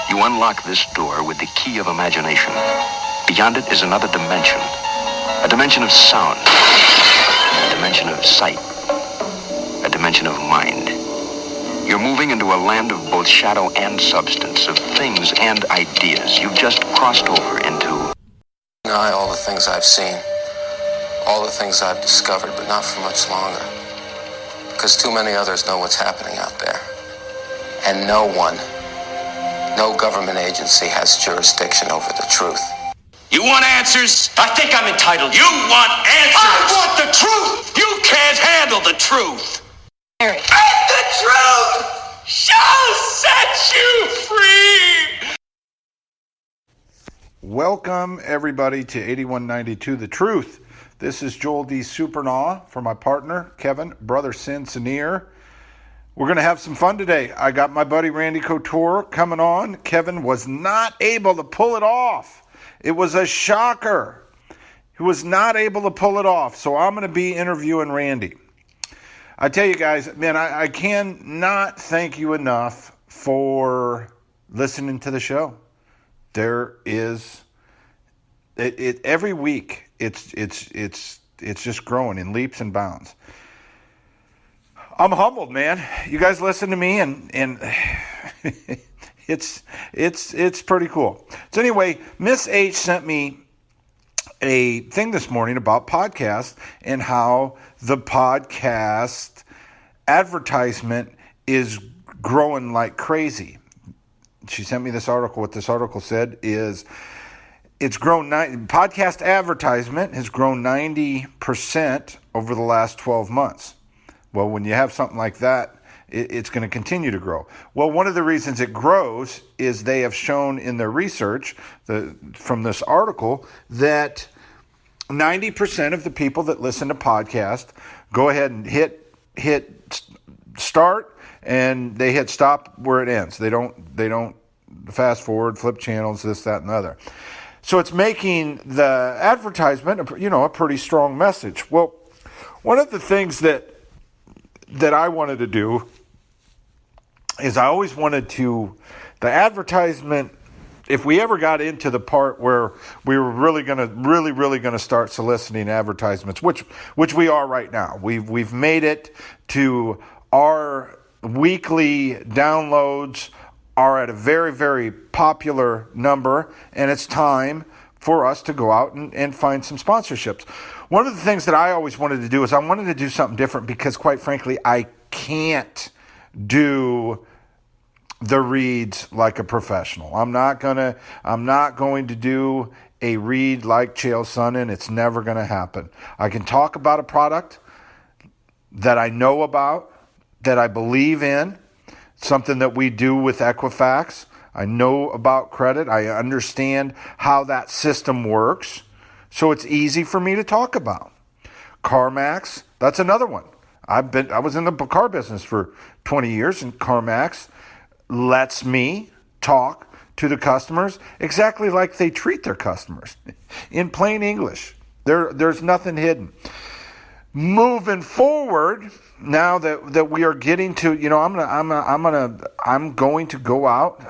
You unlock this door with the key of imagination. Beyond it is another dimension. A dimension of sound. A dimension of sight. A dimension of mind. You're moving into a land of both shadow and substance, of things and ideas. You've just crossed over into... All the things I've seen, all the things I've discovered, but not for much longer. Because too many others know what's happening out there. And no one, no government agency has jurisdiction over the truth. You want answers? I think I'm entitled. You want answers? I want the truth! You can't handle the truth! Harry. And the truth shall set you free! Welcome, everybody, to 8192 The Truth. This is Joel D. Supernaw for my partner, Kevin, Brother Sin Sineer. We're going to have some fun today. I got my buddy Randy Couture coming on. Kevin was not able to pull it off. It was a shocker. He was not able to pull it off. So I'm going to be interviewing Randy. I tell you guys, man, I cannot thank you enough for listening to the show. There is it every week. It's just growing in leaps and bounds. I'm humbled, man. You guys listen to me, and it's pretty cool. So anyway, Miss H sent me a thing this morning about podcasts and how the podcast advertisement is growing like crazy. She sent me this article. What this article said is it's grown. Podcast advertisement has grown 90% over the last 12 months. Well, when you have something like that, it's going to continue to grow. Well, one of the reasons it grows is they have shown in their research from this article that 90% of the people that listen to podcasts go ahead and hit start and they hit stop where it ends. They don't fast forward, flip channels, this, that, and the other. So it's making the advertisement, a pretty strong message. Well, one of the things that I wanted to do is I always wanted to, the advertisement, if we ever got into the part where we were really going to start soliciting advertisements, which we are right now. We've made it to our weekly downloads are at a very, very popular number, and it's time for us to go out and find some sponsorships. One of the things that I always wanted to do is I wanted to do something different because, quite frankly, I can't do the reads like a professional. I'm not going to do a read like Chael Sonnen. It's never going to happen. I can talk about a product that I know about, that I believe in, something that we do with Equifax. I know about credit. I understand how that system works. So it's easy for me to talk about. CarMax, that's another one. I was in the car business for 20 years, and CarMax lets me talk to the customers exactly like they treat their customers. In plain English. There's nothing hidden. Moving forward, now that we are getting to, I'm going to go out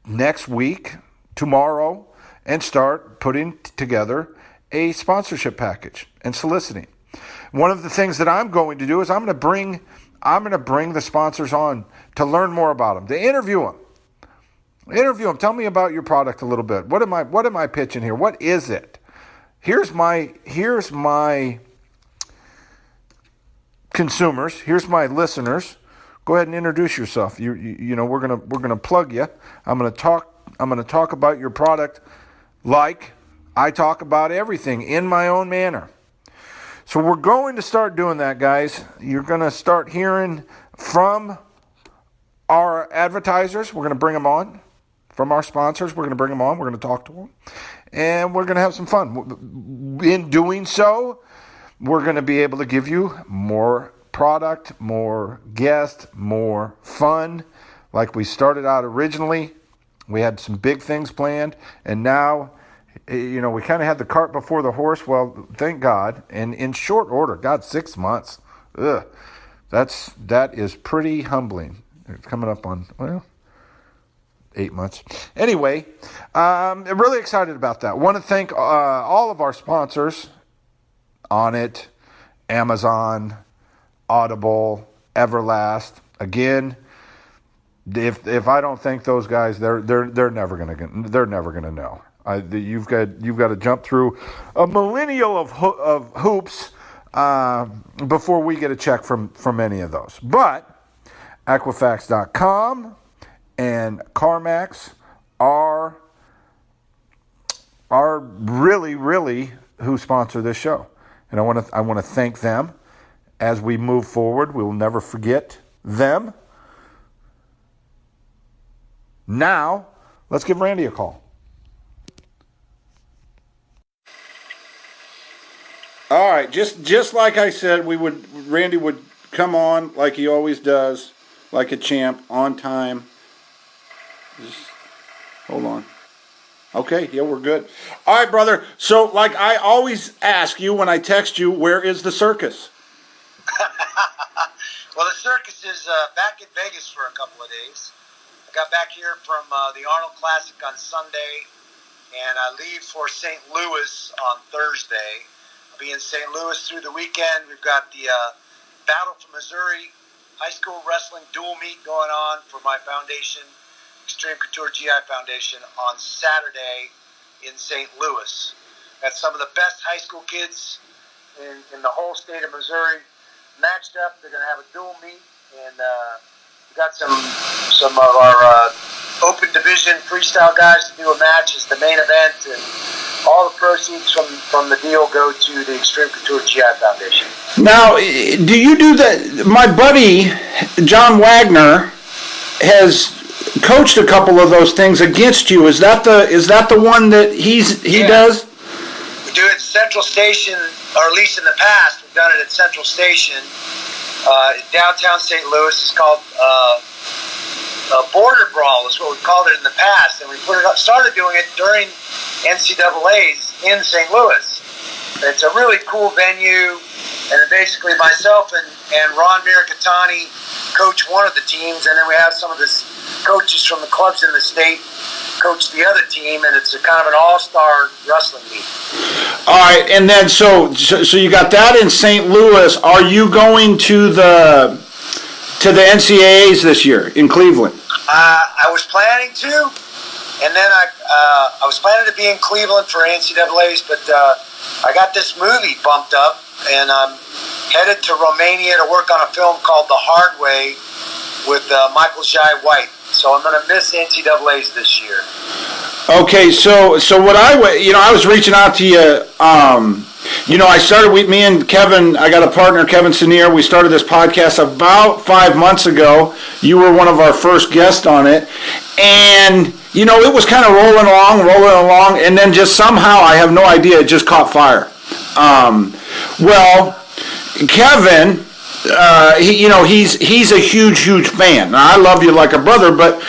next week, tomorrow, and start putting together a sponsorship package and soliciting. One of the things that I'm going to do is I'm going to bring the sponsors on to learn more about them, to interview them. Tell me about your product a little bit. What am I pitching here? What is it? Here's my consumers. Here's my listeners. Go ahead and introduce yourself. We're gonna plug you. I'm gonna talk about your product like I talk about everything in my own manner. So we're going to start doing that, guys. You're going to start hearing from our advertisers. We're going to bring them on. From our sponsors, we're going to bring them on. We're going to talk to them. And we're going to have some fun. In doing so, we're going to be able to give you more product, more guests, more fun. Like we started out originally, we had some big things planned. And now, we kind of had the cart before the horse. Well, thank God. And in short order, God, 6 months. That is pretty humbling. It's coming up on, 8 months. Anyway, I'm really excited about that. Want to thank all of our sponsors, Onnit, Amazon, Audible, Everlast. Again, if I don't thank those guys, they're never gonna know. You've got to jump through a millennial of hoops before we get a check from any of those. But Equifax.com and CarMax are really who sponsor this show, and I want to thank them as we move forward. We will never forget them. Now, let's give Randy a call. All right, just like I said, Randy would come on like he always does, like a champ, on time. Just hold on. Okay, yeah, we're good. All right, brother. So, like I always ask you when I text you, where is the circus? Well, the circus is back in Vegas for a couple of days. I got back here from the Arnold Classic on Sunday, and I leave for St. Louis on Thursday. I'll be in St. Louis through the weekend. We've got the Battle for Missouri High School Wrestling Dual Meet going on for my foundation, Extreme Couture GI Foundation, on Saturday in St. Louis. Got some of the best high school kids in the whole state of Missouri matched up. They're going to have a dual meet, and we got some of our open division freestyle guys to do a match as the main event, and all the proceeds from the deal go to the Extreme Couture GI Foundation. Now, do you do that? My buddy John Wagner has coached a couple of those things against you. Is that the one that he does? We do it at Central Station, or at least in the past, we've done it at Central Station. Downtown St. Louis. Is called Border Brawl is what we called it in the past, and we started doing it during NCAA's in St. Louis. It's a really cool venue, and basically myself and Ron Miricatani coach one of the teams, and then we have some of the coaches from the clubs in the state coach the other team, and it's a kind of an all-star wrestling meet. All right, and then so you got that in St. Louis. Are you going to the NCAAs this year in Cleveland? I was planning to, and then I was planning to be in Cleveland for NCAAs, but I got this movie bumped up, and I'm headed to Romania to work on a film called The Hard Way with Michael Jai White. So I'm going to miss NCAAs this year. Okay, so what I was reaching out to you. I started with me and Kevin. I got a partner, Kevin Senior. We started this podcast about 5 months ago. You were one of our first guests on it, and it was kind of rolling along, and then just somehow, I have no idea, it just caught fire. Kevin. He's a huge fan. Now, I love you like a brother, but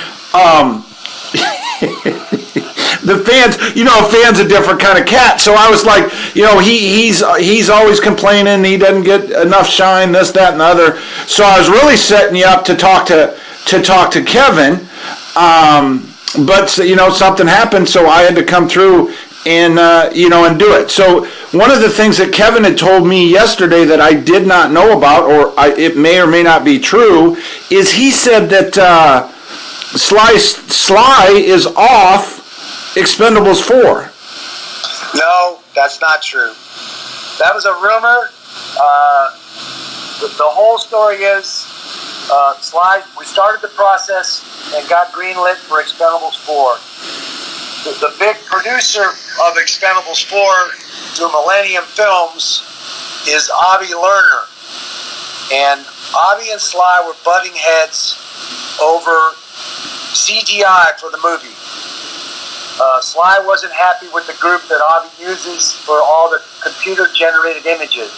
the fans, a fan's a different kind of cat. So I was like, he's always complaining he doesn't get enough shine, this, that, and the other. So I was really setting you up to talk to Kevin, but something happened, so I had to come through and do it. So one of the things that Kevin had told me yesterday that I did not know about, or it may or may not be true, is he said that Sly is off Expendables 4. No, that's not true. That was a rumor. The whole story is Sly, we started the process and got greenlit for Expendables 4. The big producer of Expendables 4 through Millennium Films is Avi Lerner. And Avi and Sly were butting heads over CGI for the movie. Sly wasn't happy with the group that Avi uses for all the computer-generated images,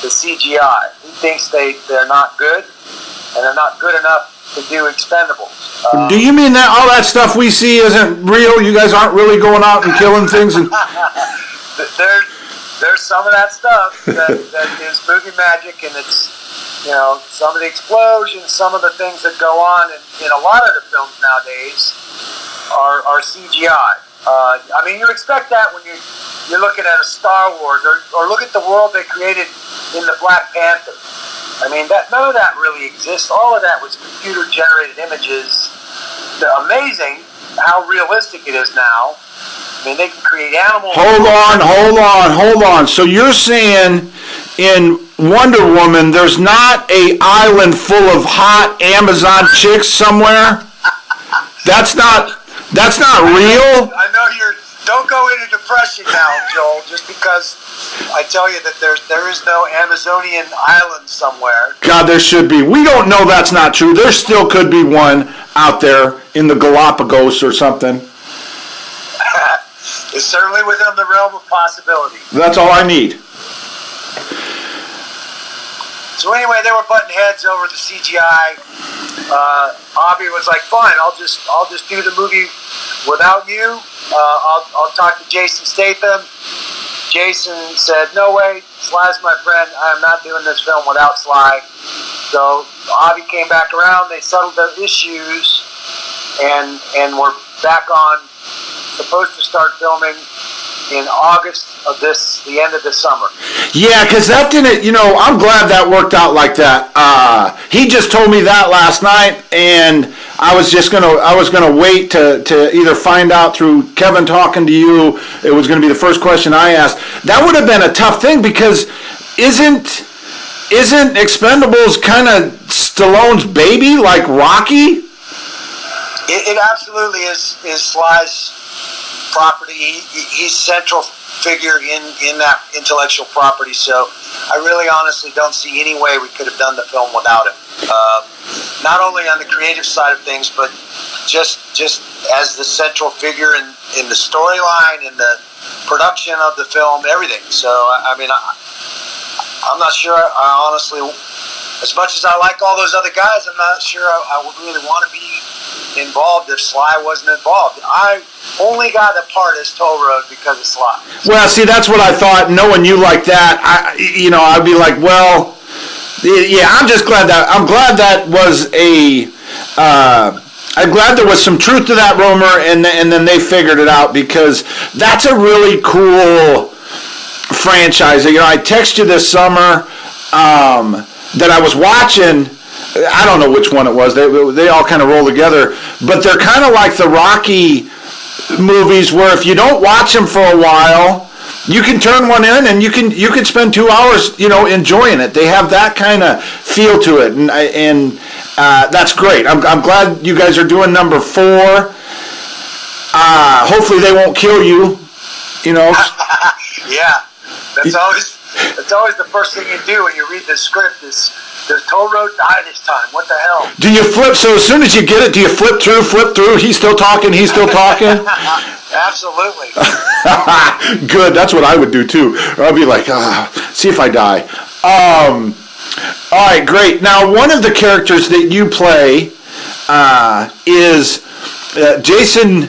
the CGI. He thinks they're not good, and they're not good enough to do Expendables. Do you mean that all that stuff we see isn't real? You guys aren't really going out and killing things? And There's some of that stuff that is movie magic, and it's some of the explosions, some of the things that go on in a lot of the films nowadays are CGI. I mean, you expect that when you're looking at a Star Wars, or look at the world they created in the Black Panther. I mean, none of that really exists. All of that was computer-generated images. Amazing how realistic it is now. I mean, they can create animals. Hold on. So you're saying in Wonder Woman, there's not an island full of hot Amazon chicks somewhere? That's not real? I know don't go into depression now, Joel, just because I tell you that there is no Amazonian island somewhere. God, there should be. We don't know that's not true. There still could be one out there in the Galapagos or something. It's certainly within the realm of possibility. That's all I need. So anyway, they were butting heads over the CGI. Avi was like, "Fine, I'll just do the movie without you. I'll talk to Jason Statham." Jason said, "No way, Sly's my friend. I'm not doing this film without Sly." So Avi came back around. They settled their issues, and we're back on. Supposed to start filming in August of the end of this summer. Yeah, because that didn't, I'm glad that worked out like that. He just told me that last night, and I was gonna wait to either find out through Kevin talking to you. It was gonna be the first question I asked. That would have been a tough thing because isn't Expendables kind of Stallone's baby, like Rocky? It absolutely is Sly's property. He's central figure in that intellectual property. So I really honestly don't see any way we could have done the film without him. Not only on the creative side of things, but just as the central figure in the storyline, in the production of the film, everything. So I mean, I'm not sure. I honestly, as much as I like all those other guys, I'm not sure I would really want to be involved if Sly wasn't involved. I only got a part as Toll Road because of Sly. Well, see, that's what I thought. Knowing you like that, I'd be like, well, yeah. I'm glad that was I'm glad there was some truth to that rumor, and then they figured it out because that's a really cool franchise. I texted you this summer that I was watching. I don't know which one it was. They all kind of roll together, but they're kind of like the Rocky movies, where if you don't watch them for a while, you can turn one in and you can spend 2 hours, enjoying it. They have that kind of feel to it, and that's great. I'm glad you guys are doing number 4. Hopefully they won't kill you. Yeah, that's always the first thing you do when you read the script is, does Toll Road die this time? What the hell? Do you flip? So as soon as you get it, do you flip through? He's still talking. Absolutely. Good. That's what I would do too. Or I'd be like, see if I die. All right, great. Now, one of the characters that you play is Jason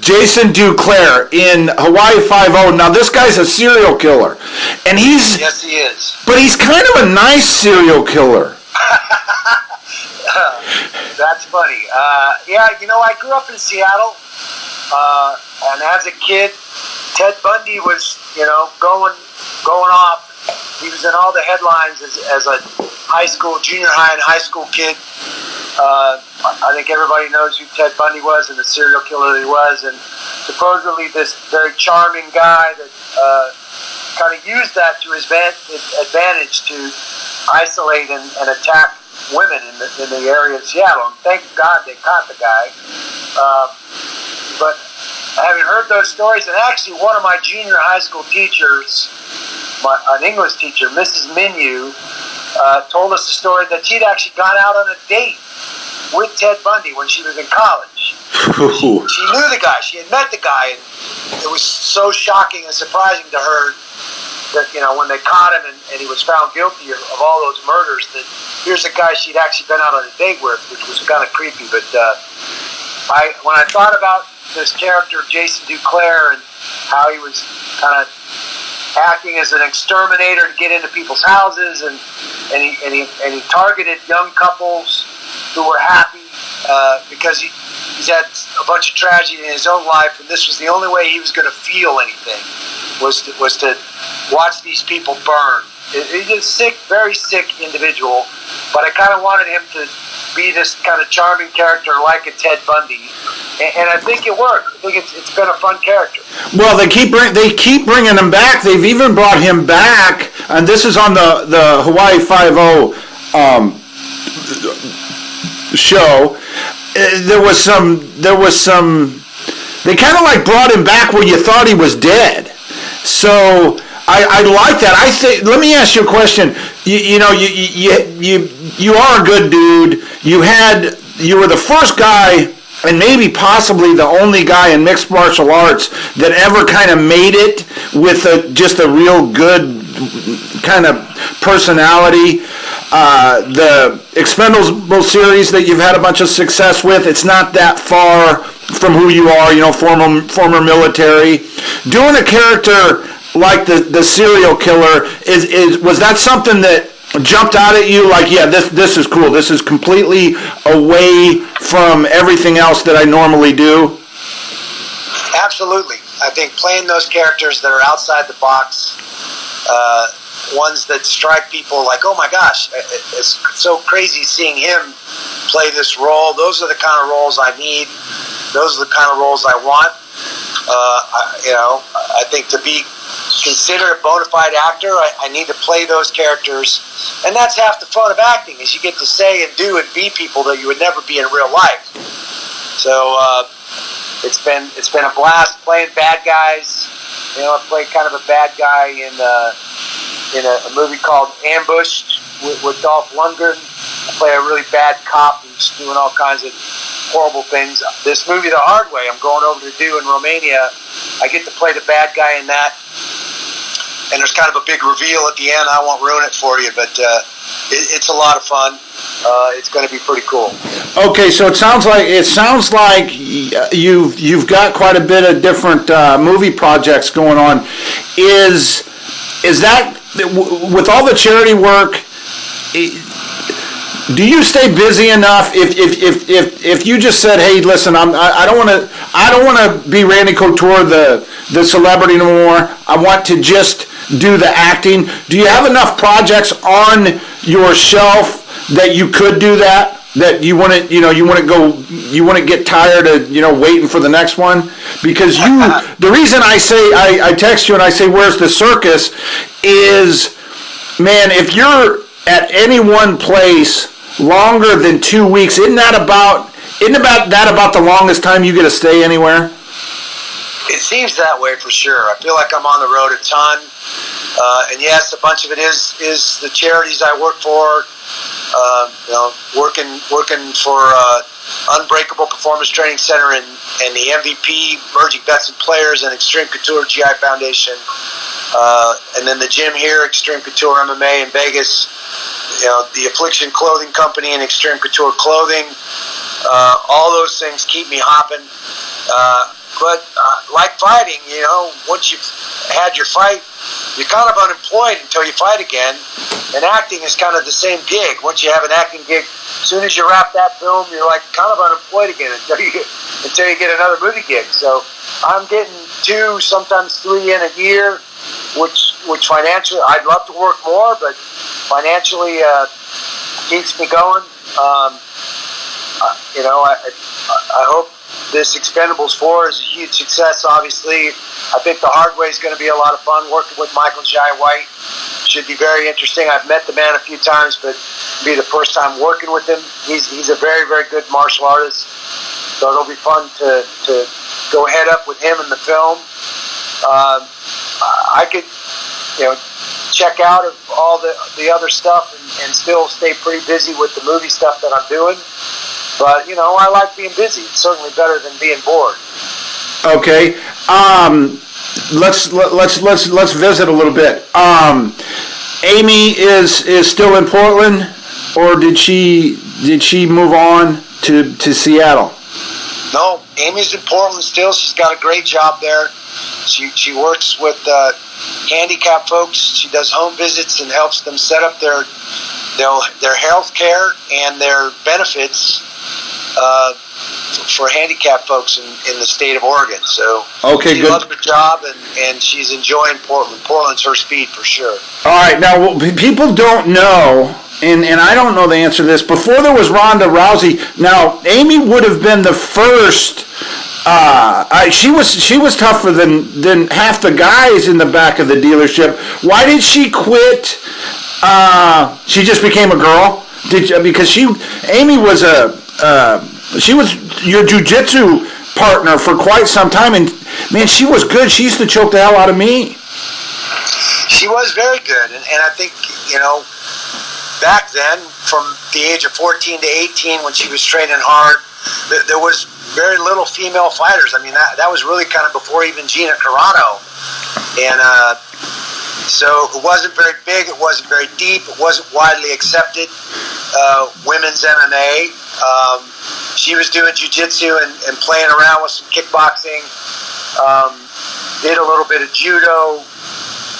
Jason Duclair in Hawaii Five-0. Now, this guy's a serial killer, and yes, he is. But he's kind of a nice serial killer. That's funny. Yeah, I grew up in Seattle, and as a kid, Ted Bundy was, going off. He was in all the headlines as a junior high and high school kid. I think everybody knows who Ted Bundy was and the serial killer that he was, and supposedly this very charming guy that kind of used that to his advantage to isolate and attack women in the area of Seattle. And thank God they caught the guy. But having heard those stories, and actually one of my junior high school teachers, an English teacher, Mrs. Minu, told us the story that she'd actually gone out on a date with Ted Bundy when she was in college. She knew the guy. She had met the guy, and it was so shocking and surprising to her that, when they caught him and he was found guilty of all those murders, that here's a guy she'd actually been out on a date with, which was kind of creepy. But when I thought about this character, Jason Duclair, and how he was kind of acting as an exterminator to get into people's houses, and he targeted young couples who were happy because he's had a bunch of tragedy in his own life, and this was the only way he was going to feel anything was to watch these people burn. He's a sick, very sick individual, but I kind of wanted him to be this kind of charming character like a Ted Bundy, and I think it worked. I think it's been a fun character. Well, they keep bringing him back. They've even brought him back, and this is on the Hawaii Five-0 show. There was some. They kind of like brought him back where you thought he was dead. So I like that. I think. Let me ask you a question. You are a good dude. You were the first guy, and maybe possibly the only guy in mixed martial arts that ever kind of made it with just a real good kind of personality. The Expendables series that you've had a bunch of success with, it's not that far from who you are, former military. Doing a character like the serial killer, was that something that jumped out at you like, yeah, this is cool, this is completely away from everything else that I normally do? Absolutely. I think playing those characters that are outside the box, ones that strike people like, oh my gosh, it's so crazy seeing him play this role. Those are the kind of roles I need. Those are the kind of roles I want. I think to be considered a bona fide actor, I need to play those characters, and that's half the fun of acting, is you get to say and do and be people that you would never be in real life. So it's been a blast playing bad guys. I played kind of a bad guy in a movie called Ambushed with Dolph Lundgren. I play a really bad cop who's doing all kinds of horrible things. This movie, The Hard Way, I'm going over to do in Romania. I get to play the bad guy in that. And there's kind of a big reveal at the end. I won't ruin it for you, but it's a lot of fun. It's going to be pretty cool. Okay, so it sounds like you've got quite a bit of different movie projects going on. Is that with all the charity work? Do you stay busy enough? If you just said, "Hey, listen, I don't want to be Randy Couture, the celebrity no more. I want to just do the acting." Do you have enough projects on your shelf that you could do that? That you wouldn't get tired of waiting for the next one? Because the reason I say I text you and I say, "Where's the circus?" is, man, if you're at any one place longer than 2 weeks, isn't that about the longest time you get to stay anywhere? It seems that way for sure. I feel like I'm on the road a ton, and yes, a bunch of it is the charities I work for. Working for Unbreakable Performance Training Center and the MVP Emerging Vets and Players and Extreme Couture GI Foundation, and then the gym here, Extreme Couture MMA in Vegas. The Affliction Clothing Company and Extreme Couture Clothing. All those things keep me hopping. But like fighting, once you've had your fight, you're kind of unemployed until you fight again. And acting is kind of the same gig. Once you have an acting gig, as soon as you wrap that film, you're like kind of unemployed again until you get another movie gig. So I'm getting 2, sometimes 3 in a year, which financially, I'd love to work more, but financially keeps me going. I hope this Expendables 4 is a huge success, obviously. I think The Hard Way is going to be a lot of fun. Working with Michael Jai White should be very interesting. I've met the man a few times, but it'll be the first time working with him. He's a very, very good martial artist, so it'll be fun to go head up with him in the film. I could, check out of all the other stuff and still stay pretty busy with the movie stuff that I'm doing. But I like being busy. It's certainly better than being bored. Okay. Let's visit a little bit. Amy is still in Portland, or did she move on to Seattle? No, Amy's in Portland still. She's got a great job there. She works with handicapped folks. She does home visits and helps them set up their health care and their benefits for handicapped folks in the state of Oregon. So okay, she good. loves her job, and she's enjoying Portland. Portland's her speed for sure. All right, now people don't know, and I don't know the answer to this. Before there was Ronda Rousey, now Amy would have been the first. She was tougher than half the guys in the back of the dealership. Why did she quit? She just became a girl. Because Amy was she was your jiu-jitsu partner for quite some time, and man, she was good. She used to choke the hell out of me. She was very good, and I think, back then, from the age of 14 to 18, when she was training hard, there was very little female fighters. I mean, that was really kind of before even Gina Carano, and so it wasn't very big, it wasn't very deep, it wasn't widely accepted. Women's MMA. She was doing jiu-jitsu and playing around with some kickboxing. Did a little bit of judo,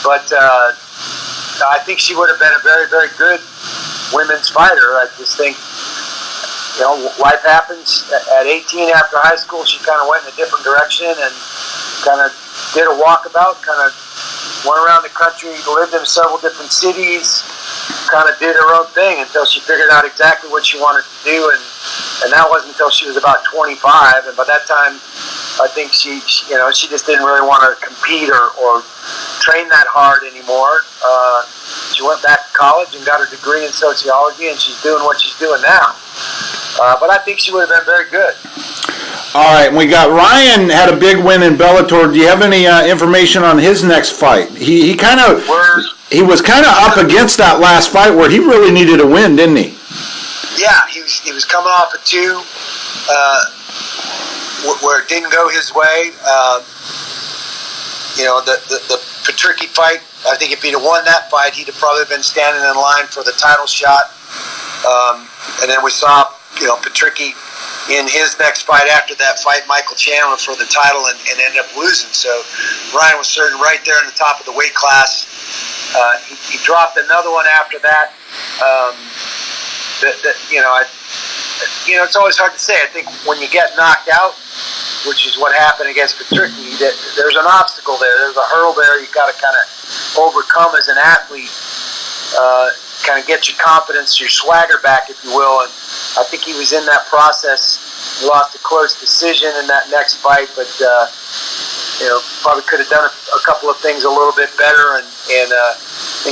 but I think she would have been a very, very good women's fighter. I just think, life happens. At 18 after high school, she kind of went in a different direction and kind of did a walkabout, kind of went around the country, lived in several different cities, kind of did her own thing until she figured out exactly what she wanted to do, and that wasn't until she was about 25, and by that time, I think she just didn't really want to compete or train that hard anymore. She went back to college and got her degree in sociology, and she's doing what she's doing now. But I think she would have been very good. All right, we got Ryan had a big win in Bellator. Do you have any information on his next fight? He was kind of up against that last fight where he really needed a win, didn't he? Yeah, he was coming off a 2 where it didn't go his way. The Patricky fight, I think if he'd have won that fight, he'd have probably been standing in line for the title shot. And then we saw, Patricky in his next fight after that fight, Michael Chandler, for the title and ended up losing. So Ryan was sitting right there in the top of the weight class. He dropped another one after that. It's always hard to say. I think when you get knocked out, which is what happened against Patricky, there's an obstacle there. There's a hurdle there you got to kind of overcome as an athlete. Kind of get your confidence, your swagger back, if you will. And I think he was in that process. He lost a close decision in that next fight, but probably could have done a couple of things a little bit better, and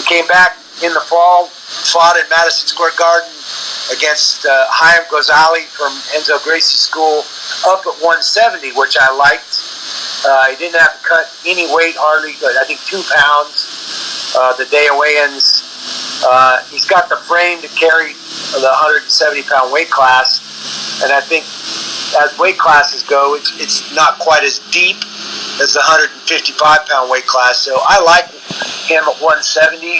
came back in the fall, fought in Madison Square Garden against Chaim Ghazali from Enzo Gracie's school, up at 170, which I liked. He didn't have to cut any weight hardly, but I think 2 pounds the day of weigh-ins. He's got the frame to carry the 170-pound weight class, and I think as weight classes go, it's not quite as deep as the 155-pound weight class. So I like him at 170.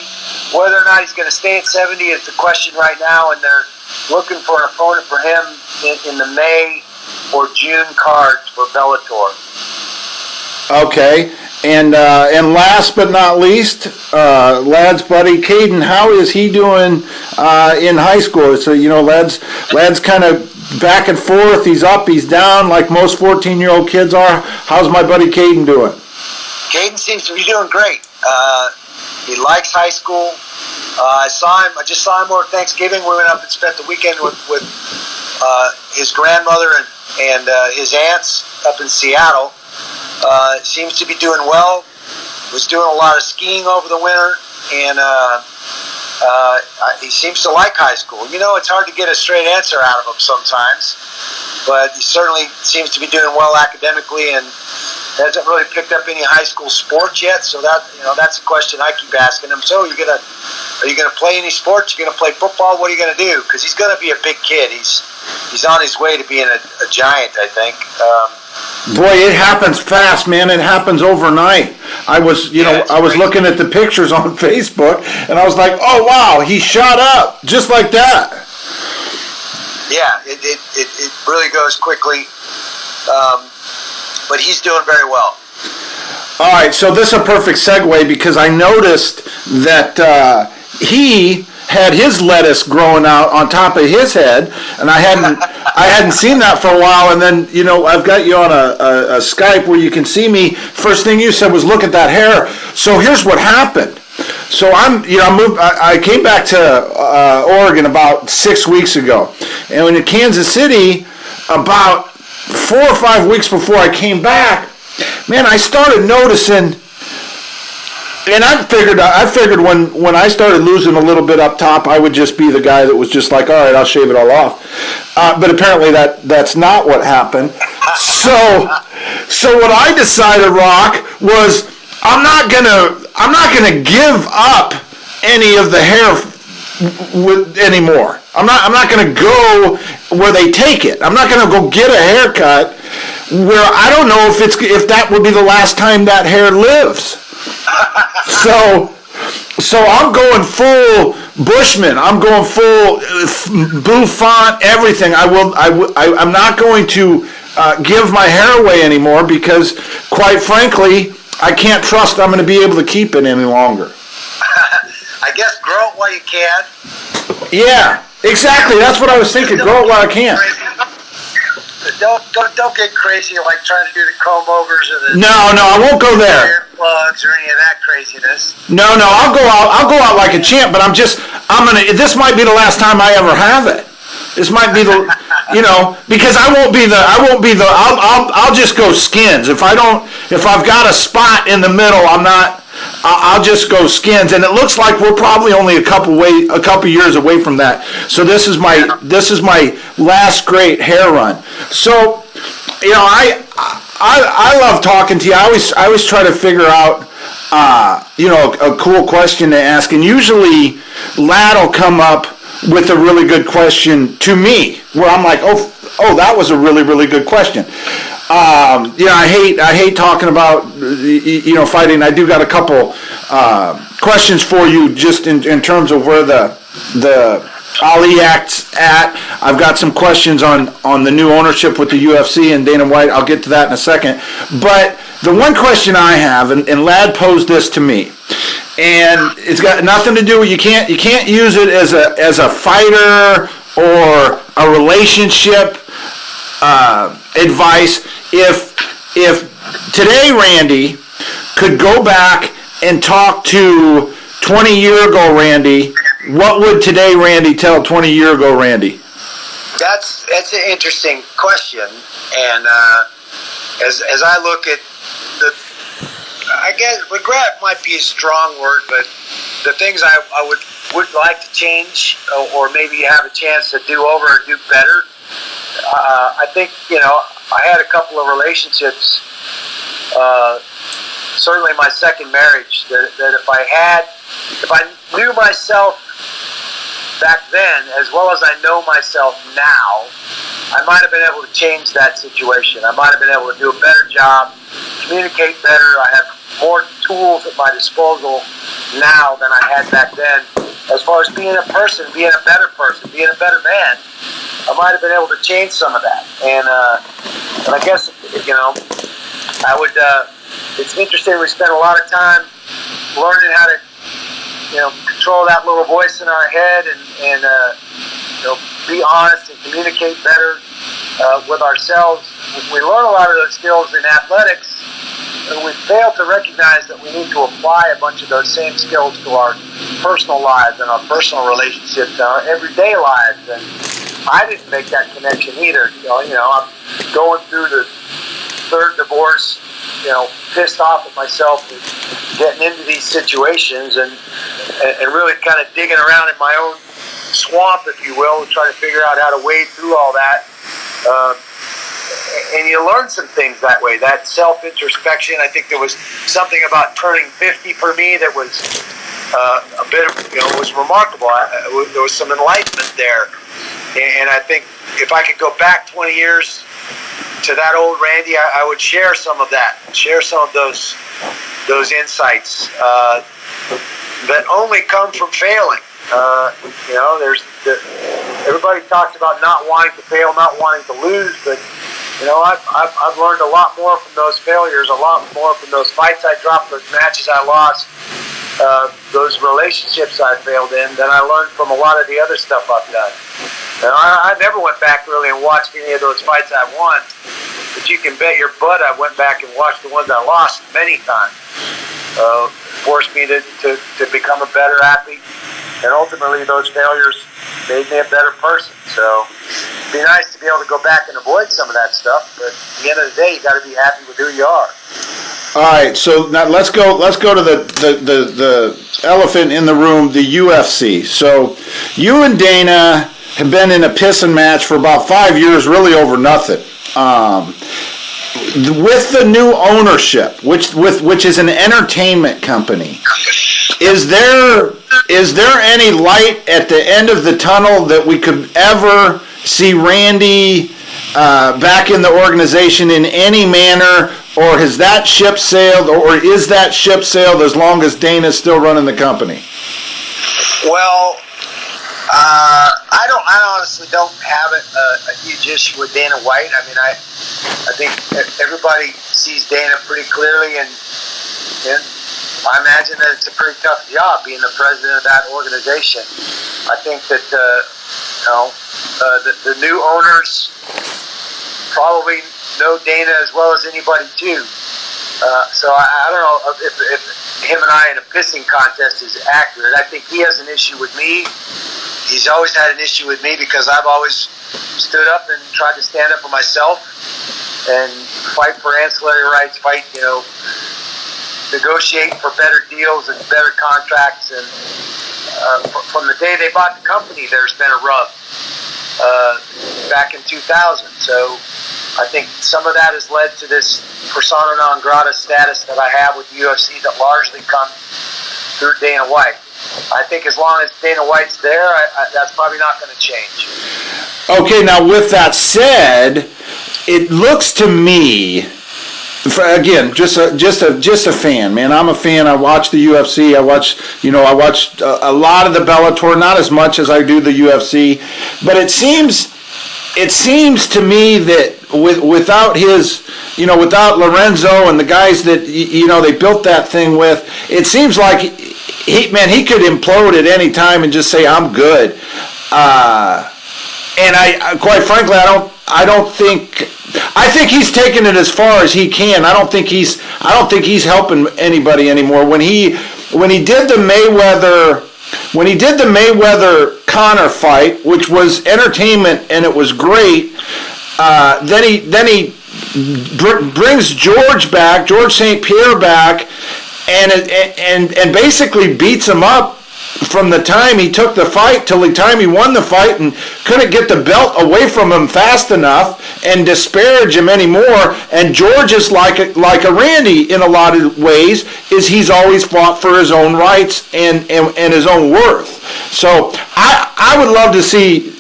Whether or not he's going to stay at 70 is the question right now, and they're looking for an opponent for him in the May or June cards for Bellator. Okay. And last but not least, Lad's buddy Caden, how is he doing in high school? So, Lad's kind of back and forth. He's up, he's down, like most 14-year-old kids are. How's my buddy Caden doing? Caden seems to be doing great. He likes high school. I just saw him over Thanksgiving. We went up and spent the weekend with his grandmother and his aunts up in Seattle. Seems to be doing well. Was doing a lot of skiing over the winter, and he seems to like high school. It's hard to get a straight answer out of him sometimes, but he certainly seems to be doing well academically and hasn't really picked up any high school sports yet. So that's a question I keep asking him. So are you gonna play any sports? You gonna play football? What are you gonna do? Because he's gonna be a big kid. He's on his way to being a giant, I think. Boy, it happens fast, man. It happens overnight. I was looking at the pictures on Facebook, and I was like, oh, wow, he shot up just like that. Yeah, it really goes quickly, but he's doing very well. All right, so this is a perfect segue because I noticed that he had his lettuce growing out on top of his head, and I hadn't seen that for a while. And then I've got you on a Skype where you can see me. First thing you said was, "Look at that hair." So here's what happened. So I came back to Oregon about 6 weeks ago, and in Kansas City about 4 or 5 weeks before I came back, man, I started noticing. And I figured when I started losing a little bit up top, I would just be the guy that was just like, all right, I'll shave it all off. But apparently that's not what happened. So what I decided, Rock, was I'm not gonna give up any of the hair anymore. I'm not gonna go where they take it. I'm not gonna go get a haircut where I don't know if that would be the last time that hair lives. So I'm going full Bushman. I'm going full bouffant, everything. I'm not going to give my hair away anymore because, quite frankly, I can't trust I'm going to be able to keep it any longer. I guess grow it while you can. Yeah, exactly. That's what I was thinking. Grow it while I can. Don't get crazy like trying to do the comb overs or the No, I won't go there. Earplugs or any of that craziness. No, I'll go out like a champ, but this might be the last time I ever have it. This might be because I'll just go skins. If I've got a spot in the middle, I'll just go skins, and it looks like we're probably only a couple years away from that. So this is my last great hair run. So, I love talking to you. I always try to figure out a cool question to ask, and usually Lad will come up with a really good question to me where I'm like, oh, that was a really, really good question. I hate talking about fighting. I do got a couple questions for you just in terms of where the Ali Act's at. I've got some questions on the new ownership with the UFC and Dana White. I'll get to that in a second. But the one question I have, and Lad posed this to me, and it's got nothing to do with you can't use it as a fighter or a relationship advice. If today Randy could go back and talk to 20-year ago Randy, what would today Randy tell 20-year ago Randy? That's an interesting question, and as I look at I guess regret might be a strong word, but the things I would like to change or maybe have a chance to do over or do better. I think I had a couple of relationships. Certainly my second marriage. That if I knew myself back then as well as I know myself now, I might have been able to change that situation. I might have been able to do a better job, communicate better. I have more tools at my disposal now than I had back then. As far as being a person, being a better person, being a better man, I might have been able to change some of that. And I guess, I would, it's interesting. We spend a lot of time learning how to, control that little voice in our head and be honest and communicate better with ourselves. We learn a lot of those skills in athletics, and we fail to recognize that we need to apply a bunch of those same skills to our personal lives and our personal relationships and our everyday lives. And I didn't make that connection either. I'm going through the third divorce, pissed off at myself for getting into these situations and really kind of digging around in my own swamp, if you will, trying to figure out how to wade through all that. And you learn some things that way, that self-introspection. I think there was something about turning 50 for me that was a bit of, was remarkable. There was some enlightenment there. And I think if I could go back 20 years to that old Randy, I would share some of that, share some of those insights that only come from failing. Everybody talks about not wanting to fail, not wanting to lose, but I've learned a lot more from those failures, a lot more from those fights I dropped, those matches I lost, those relationships I failed in than I learned from a lot of the other stuff I've done. I never went back really and watched any of those fights I won, but you can bet your butt I went back and watched the ones I lost many times. Forced me to become a better athlete, and ultimately those failures made me a better person. So it'd be nice to be able to go back and avoid some of that stuff, but at the end of the day, you got to be happy with who you are. All right, so now let's go to the elephant in the room, the UFC. So you and Dana have been in a pissing match for about 5 years, really over nothing. With the new ownership, which is an entertainment company, is there any light at the end of the tunnel that we could ever see Randy back in the organization in any manner, or has that ship sailed, or is that ship sailed as long as Dana's still running the company? Well, I honestly don't have a huge issue with Dana White. I mean, I think everybody sees Dana pretty clearly, and I imagine that it's a pretty tough job being the president of that organization. I think that the new owners probably know Dana as well as anybody too. So I don't know if him and I in a pissing contest is accurate. I think he has an issue with me. He's always had an issue with me because I've always stood up and tried to stand up for myself and fight for ancillary rights, negotiate for better deals and better contracts. And from the day they bought the company, there's been a rub back in 2000. So I think some of that has led to this persona non grata status that I have with the UFC that largely comes through Dana White. I think as long as Dana White's there, that's probably not going to change. Okay, now with that said, it looks to me, again, just a fan, man. I'm a fan. I watch the UFC. I watch a lot of the Bellator, not as much as I do the UFC, but it seems to me that without Lorenzo and the guys that they built that thing with, it seems like he could implode at any time and just say I'm good. And I quite frankly, I think he's taken it as far as he can. I don't think he's helping anybody anymore. When he did the Mayweather Conor fight, which was entertainment and it was great, then he brings George St. Pierre back, and basically beats him up from the time he took the fight till the time he won the fight, and couldn't get the belt away from him fast enough and disparage him anymore. And George is like a Randy in a lot of ways, is he's always fought for his own rights and his own worth. So I would love to see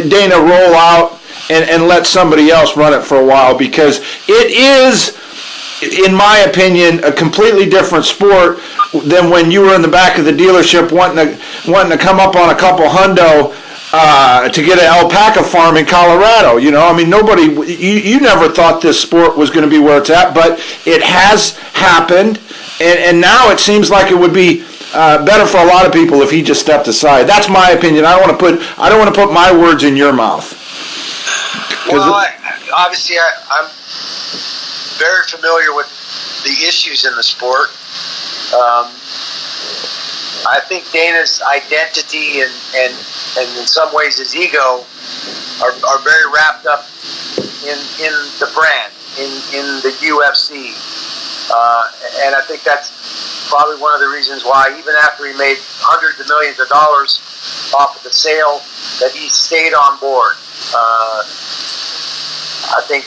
Dana roll out and let somebody else run it for a while, because it is, in my opinion, a completely different sport than when you were in the back of the dealership wanting to come up on a couple hundo to get an alpaca farm in Colorado. I mean, you never thought this sport was going to be where it's at, but it has happened, and now it seems like it would be better for a lot of people if he just stepped aside. That's my opinion. I don't want to put my words in your mouth. Well, obviously, I'm very familiar with the issues in the sport. I think Dana's identity and in some ways his ego are very wrapped up in the brand, in the UFC. And I think that's probably one of the reasons why, even after he made hundreds of millions of dollars off of the sale, that he stayed on board. I think,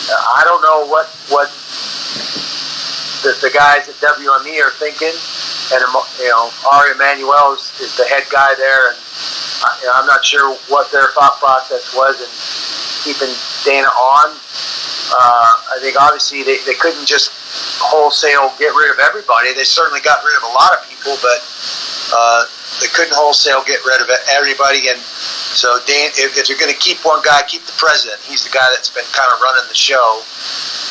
I don't know what the guys at WME are thinking, and Ari Emanuel is the head guy there, and I'm not sure what their thought process was in keeping Dana on. I think obviously they couldn't just wholesale get rid of everybody. They certainly got rid of a lot of people, but they couldn't wholesale get rid of everybody, and so if you're going to keep one guy, keep the president. He's the guy that's been kind of running the show.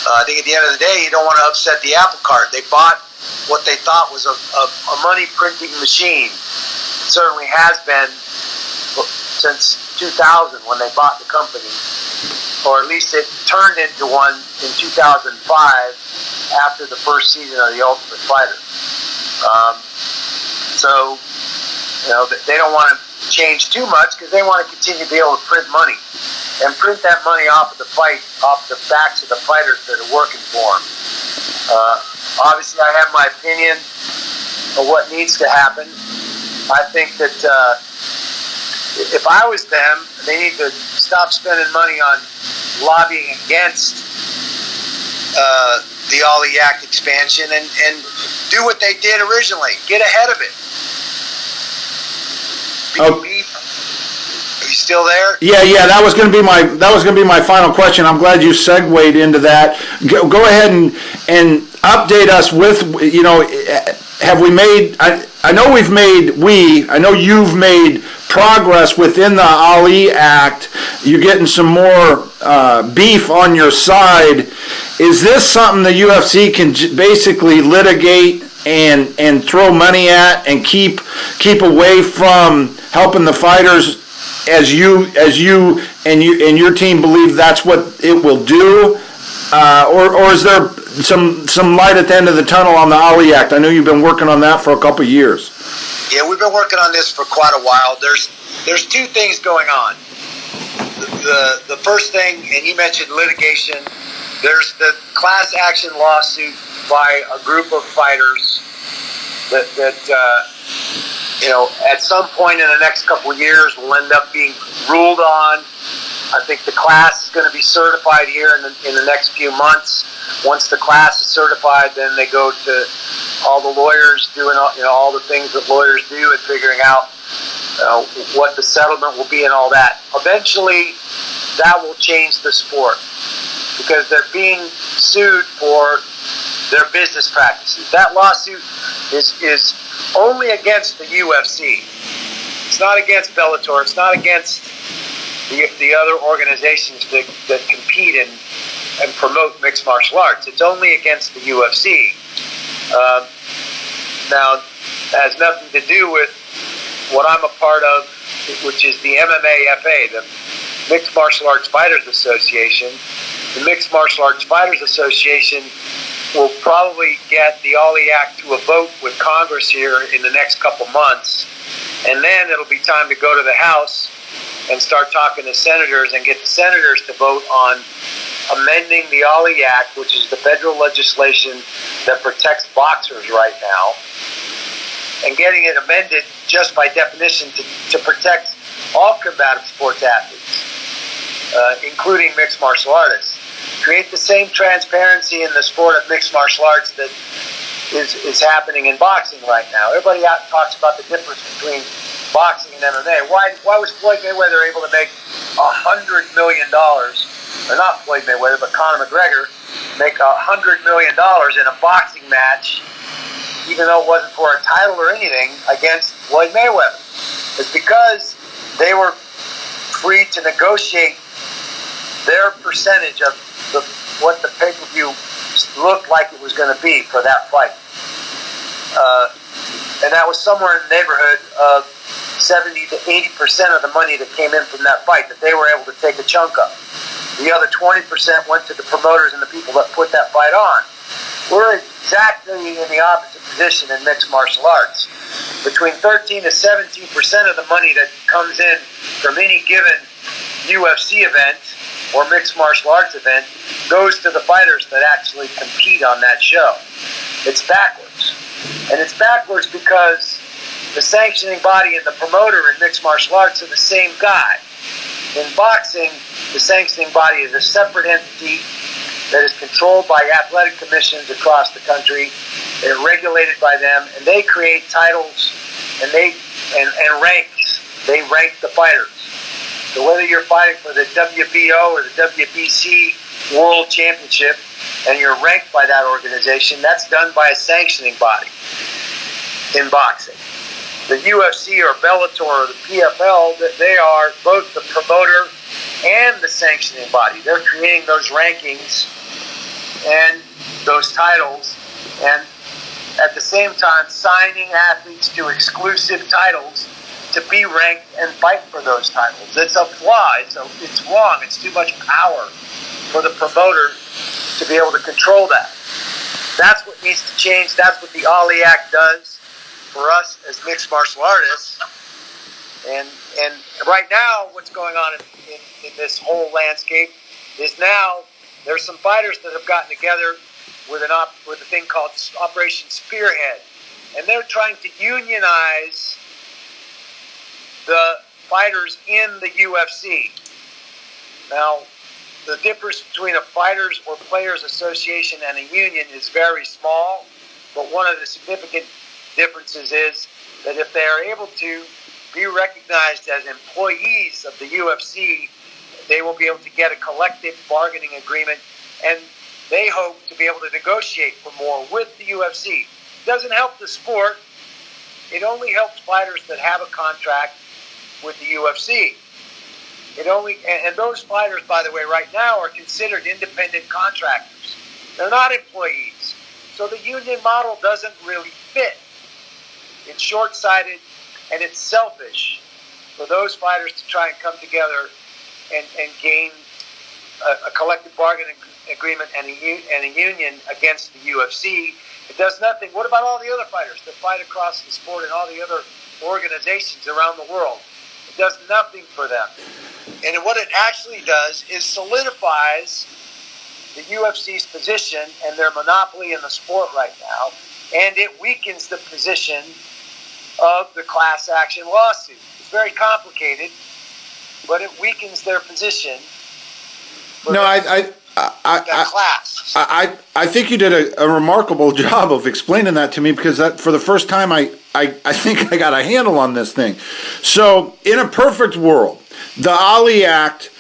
I think at the end of the day, you don't want to upset the apple cart. They bought what they thought was a money printing machine. It certainly has been since 2000 when they bought the company, or at least it turned into one in 2005 after the first season of The Ultimate Fighter. So, they don't want to change too much because they want to continue to be able to print money and print that money off of the backs of the fighters that are working for them. Obviously, I have my opinion of what needs to happen. I think that if I was them, they need to stop spending money on lobbying against the Ollie Act expansion and do what they did originally. Get ahead of it. Are you still there? Yeah. That was going to be my final question. I'm glad you segued into that. Go ahead and update us with, have we made? I know you've made progress within the Ali Act. You're getting some more beef on your side. Is this something the UFC can basically litigate and throw money at and keep away from helping the fighters, as you and your team believe that's what it will do, or is there some light at the end of the tunnel on the Ali Act? I know you've been working on that for a couple of years. Yeah, we've been working on this for quite a while. There's two things going on. The first thing, and you mentioned litigation. There's the class action lawsuit by a group of fighters that at some point in the next couple of years will end up being ruled on. I think the class is going to be certified here in the next few months. Once the class is certified, then they go to all the lawyers doing all the things that lawyers do and figuring out what the settlement will be and all that. Eventually, that will change the sport because they're being sued for their business practices. That lawsuit is only against the UFC. It's not against Bellator. It's not against the other organizations that compete and promote mixed martial arts. It's only against the UFC. Now, it has nothing to do with what I'm a part of, which is the MMAFA, the Mixed Martial Arts Fighters Association. The Mixed Martial Arts Fighters Association will probably get the Ollie Act to a vote with Congress here in the next couple months, and then it'll be time to go to the House and start talking to senators and get the senators to vote on amending the Ollie Act, which is the federal legislation that protects boxers right now, and getting it amended just by definition to protect all combative sports athletes, including mixed martial artists. Create the same transparency in the sport of mixed martial arts that is happening in boxing right now. Everybody talks about the difference between boxing and MMA. Why was Floyd Mayweather able to make $100 million, or not Floyd Mayweather, but Conor McGregor, make $100 million in a boxing match, even though it wasn't for a title or anything, against Floyd Mayweather? It's because they were free to negotiate their percentage of what the pay-per-view looked like it was going to be for that fight. And that was somewhere in the neighborhood of 70 to 80% of the money that came in from that fight that they were able to take a chunk of. The other 20% went to the promoters and the people that put that fight on. We're exactly in the opposite position in mixed martial arts. Between 13 to 17% of the money that comes in from any given UFC event or mixed martial arts event goes to the fighters that actually compete on that show. It's backwards. And it's backwards because the sanctioning body and the promoter in mixed martial arts are the same guy. In boxing, the sanctioning body is a separate entity that is controlled by athletic commissions across the country. They're regulated by them, and they create titles and ranks. They rank the fighters. So whether you're fighting for the WBO or the WBC World Championship and you're ranked by that organization, that's done by a sanctioning body in boxing. the UFC or Bellator or the PFL, that they are both the promoter and the sanctioning body. They're creating those rankings and those titles, and at the same time signing athletes to exclusive titles to be ranked and fight for those titles. It's a flaw. It's wrong. It's too much power for the promoter to be able to control that. That's what needs to change. That's what the Ali Act does for us as mixed martial artists. And right now, what's going on in this whole landscape is now there's some fighters that have gotten together with a thing called Operation Spearhead, and they're trying to unionize the fighters in the UFC. Now, the difference between a fighters or players association and a union is very small, but one of the significant differences is that if they are able to be recognized as employees of the UFC, they will be able to get a collective bargaining agreement, and they hope to be able to negotiate for more with the UFC. It doesn't help the sport. It only helps fighters that have a contract with the UFC. And those fighters, by the way, right now are considered independent contractors. They're not employees. So the union model doesn't really fit. It's short-sighted and it's selfish for those fighters to try and come together and gain a collective bargaining agreement and a union against the UFC. It does nothing. What about all the other fighters that fight across the sport and all the other organizations around the world? It does nothing for them. And what it actually does is solidifies the UFC's position and their monopoly in the sport right now, and it weakens the position of the class action lawsuit. It's very complicated, but it weakens their position. No, I think you did a remarkable job of explaining that to me, because that, for the first time, I think I got a handle on this thing. So, in a perfect world, the Ali Act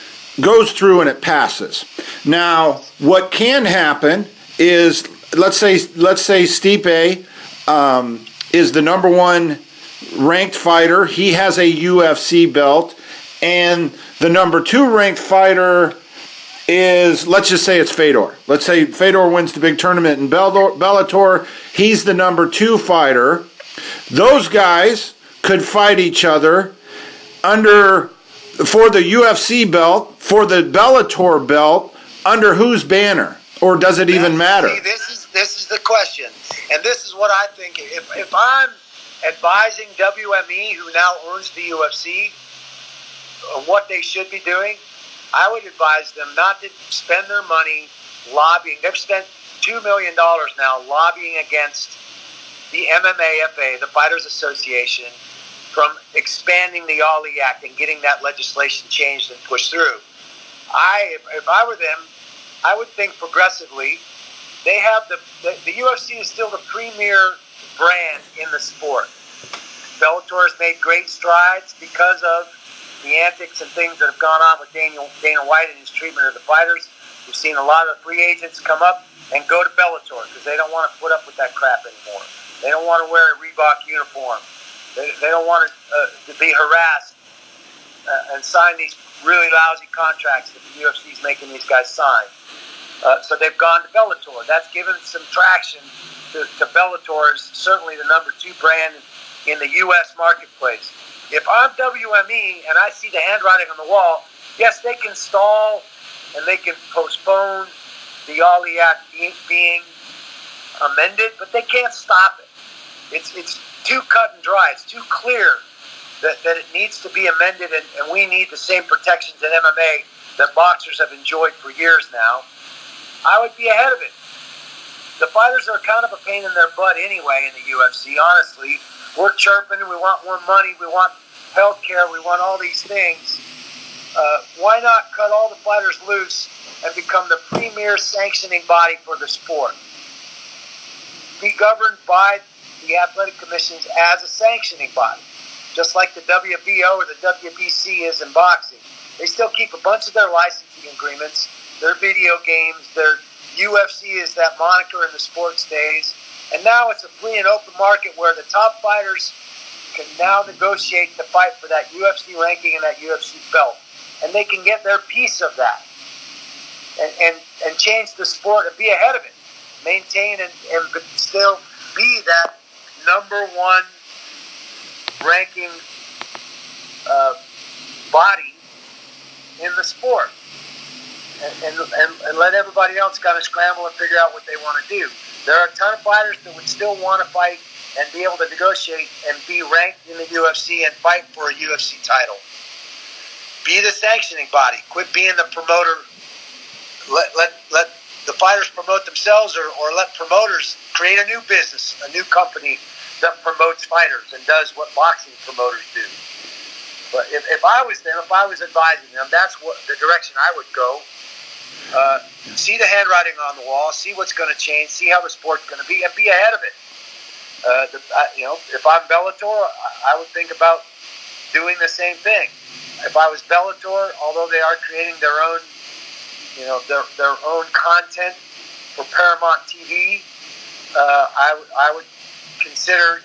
goes through and it passes. Now, what can happen is, let's say Stipe is the number one ranked fighter. He has a UFC belt, and the number two ranked fighter is, let's just say it's Fedor. Let's say Fedor wins the big tournament in Bellator. He's the number two fighter. Those guys could fight each other for the UFC belt, for the Bellator belt, under whose banner? Or does it even matter? See, this is the question. And this is what I think. If I'm advising WME, who now owns the UFC, what they should be doing, I would advise them not to spend their money lobbying. They've spent $2 million now lobbying against the MMAFA, the Fighters Association, from expanding the Ali Act and getting that legislation changed and pushed through. If I were them, I would think progressively. They have the UFC is still the premier brand in the sport. Bellator has made great strides because of the antics and things that have gone on with Dana White and his treatment of the fighters. We've seen a lot of free agents come up and go to Bellator because they don't want to put up with that crap anymore. They don't want to wear a Reebok uniform. They don't want to be harassed and sign these really lousy contracts that the UFC is making these guys sign. So they've gone to Bellator. That's given some traction to Bellator, is certainly the number two brand in the U.S. marketplace. If I'm WME and I see the handwriting on the wall, yes, they can stall and they can postpone the Ali Act being amended, but they can't stop it. It's too cut and dry. It's too clear that it needs to be amended, and we need the same protections in MMA that boxers have enjoyed for years now. I would be ahead of it. The fighters are kind of a pain in their butt anyway in the UFC, honestly. We're chirping, we want more money, we want health care, we want all these things. Why not cut all the fighters loose and become the premier sanctioning body for the sport? Be governed by the athletic commissions as a sanctioning body, just like the WBO or the WBC is in boxing. They still keep a bunch of their licensing agreements, their video games, their UFC is that moniker in the sports days, and now it's a free and open market where the top fighters can now negotiate the fight for that UFC ranking and that UFC belt. And they can get their piece of that and change the sport and be ahead of it. Maintain and still be that number one ranking body in the sport. And let everybody else kind of scramble and figure out what they want to do. There are a ton of fighters that would still want to fight and be able to negotiate and be ranked in the UFC and fight for a UFC title. Be the sanctioning body. Quit being the promoter. Let the fighters promote themselves, or let promoters create a new business, a new company that promotes fighters and does what boxing promoters do. But if I was them, if I was advising them, that's what the direction I would go. See the handwriting on the wall, see what's going to change, see how the sport's going to be, and be ahead of it. If I'm Bellator, I would think about doing the same thing. If I was Bellator, although they are creating their own, their own content for Paramount TV, I would consider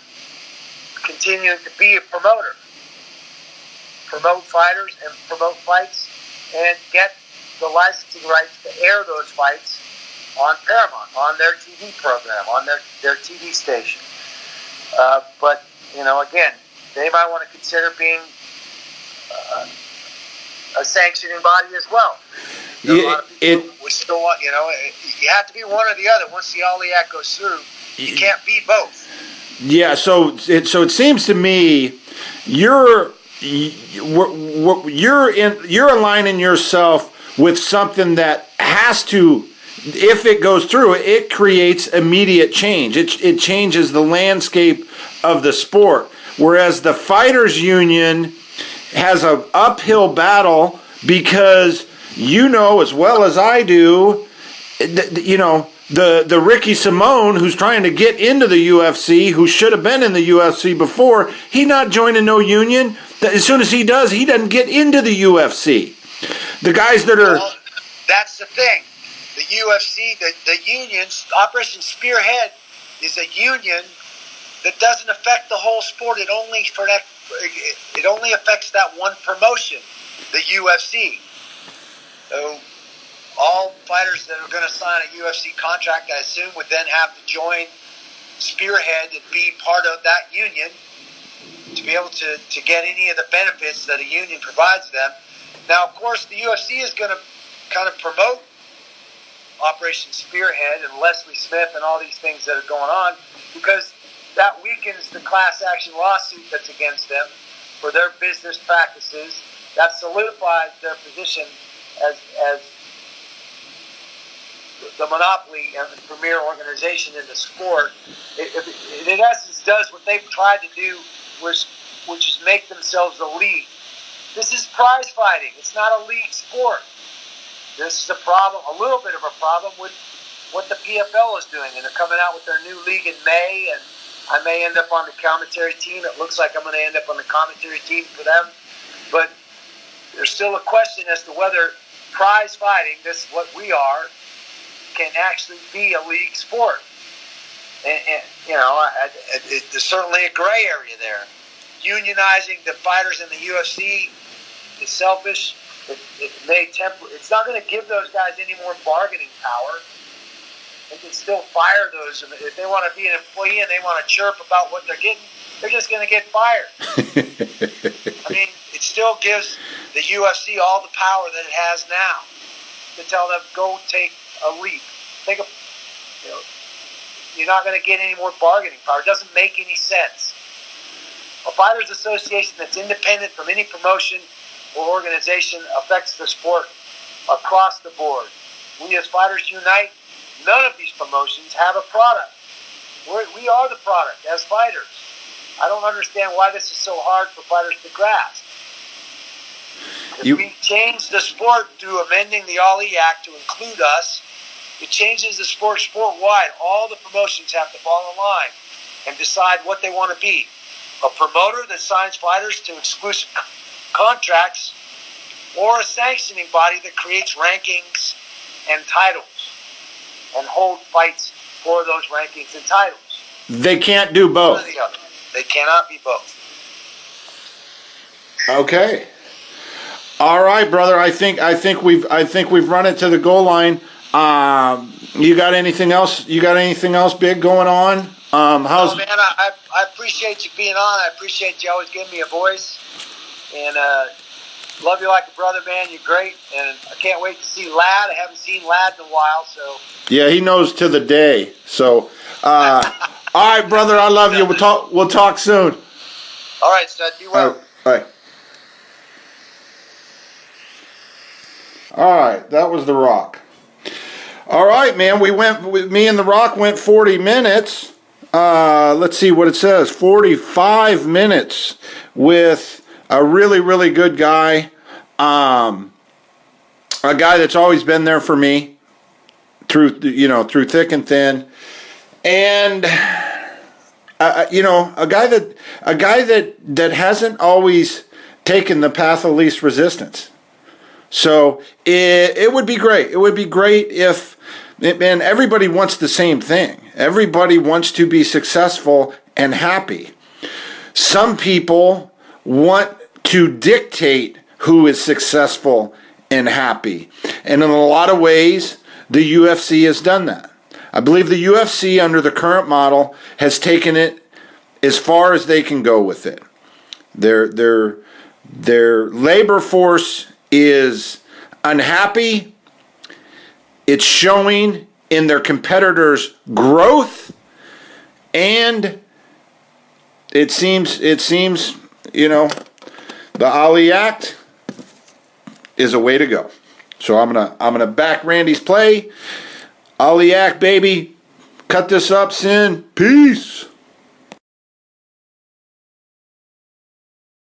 continuing to be a promoter, promote fighters and promote fights, and get the licensing rights to air those fights on Paramount, on their TV program, on their TV station. But again, they might want to consider being a sanctioning body as well. A lot of people we still want, you have to be one or the other. Once the Ollie Act goes through, you can't be both. Yeah, so it seems to me you're aligning yourself with something that has to, if it goes through, it creates immediate change. It changes the landscape of the sport. Whereas the fighters union has an uphill battle because as well as I do, the Ricky Simone who's trying to get into the UFC, who should have been in the UFC before, he not joining no union. As soon as he does, he doesn't get into the UFC. The guys that are... Well, that's the thing. The UFC, the unions, Operation Spearhead is a union that doesn't affect the whole sport. It only affects that one promotion, the UFC. So all fighters that are going to sign a UFC contract, I assume, would then have to join Spearhead and be part of that union to be able to get any of the benefits that a union provides them. Now, of course, the UFC is going to kind of promote Operation Spearhead and Leslie Smith and all these things that are going on, because that weakens the class action lawsuit that's against them for their business practices. That solidifies their position as the monopoly and the premier organization in the sport. It in essence does what they've tried to do, which is make themselves a league. This is prize fighting. It's not a league sport. This is a little bit of a problem with what the PFL is doing, and they're coming out with their new league in May, and I may end up on the commentary team. It looks like I'm going to end up on the commentary team for them, but there's still a question as to whether prize fighting, this is what we are, can actually be a league sport. And there's certainly a gray area there. Unionizing the fighters in the UFC is selfish. It's not going to give those guys any more bargaining power. They can still fire those. If they want to be an employee and they want to chirp about what they're getting, they're just going to get fired. I mean, it still gives the UFC all the power that it has now to tell them, go take a leap. You're not going to get any more bargaining power. It doesn't make any sense. A fighters association that's independent from any promotion or organization affects the sport across the board. We as Fighters Unite, none of these promotions have a product. We are the product as fighters. I don't understand why this is so hard for fighters to grasp. If we change the sport through amending the Ollie Act to include us, it changes the sport-wide. All the promotions have to fall in line and decide what they want to be. A promoter that signs fighters to exclusive contracts, or a sanctioning body that creates rankings and titles and hold fights for those rankings and titles. They can't do both. They cannot be both. Okay. All right, brother. I think we've run it to the goal line. You got anything else? You got anything else big going on? How's? Oh man, I appreciate you being on. I appreciate you always giving me a voice, and love you like a brother, man. You're great, and I can't wait to see Lad. I haven't seen Lad in a while, so. Yeah, he knows to the day. So, all right, brother. I love you. We'll talk soon. All right, stud. Be well. All right. All right, that was The Rock. All right, man. Me and The Rock went 40 minutes. Let's see what it says. 45 minutes with a really, really good guy. A guy that's always been there for me through thick and thin, and a guy that hasn't always taken the path of least resistance. So it would be great. It would be great if, man, everybody wants the same thing. Everybody wants to be successful and happy. Some people want to dictate who is successful and happy. And in a lot of ways, the UFC has done that. I believe the UFC, under the current model, has taken it as far as they can go with it. Their labor force is unhappy. It's showing in their competitors' growth, and it seems the Ali Act is a way to go. So I'm gonna back Randy's play. Ali Act, baby. Cut this up, Sin. Peace.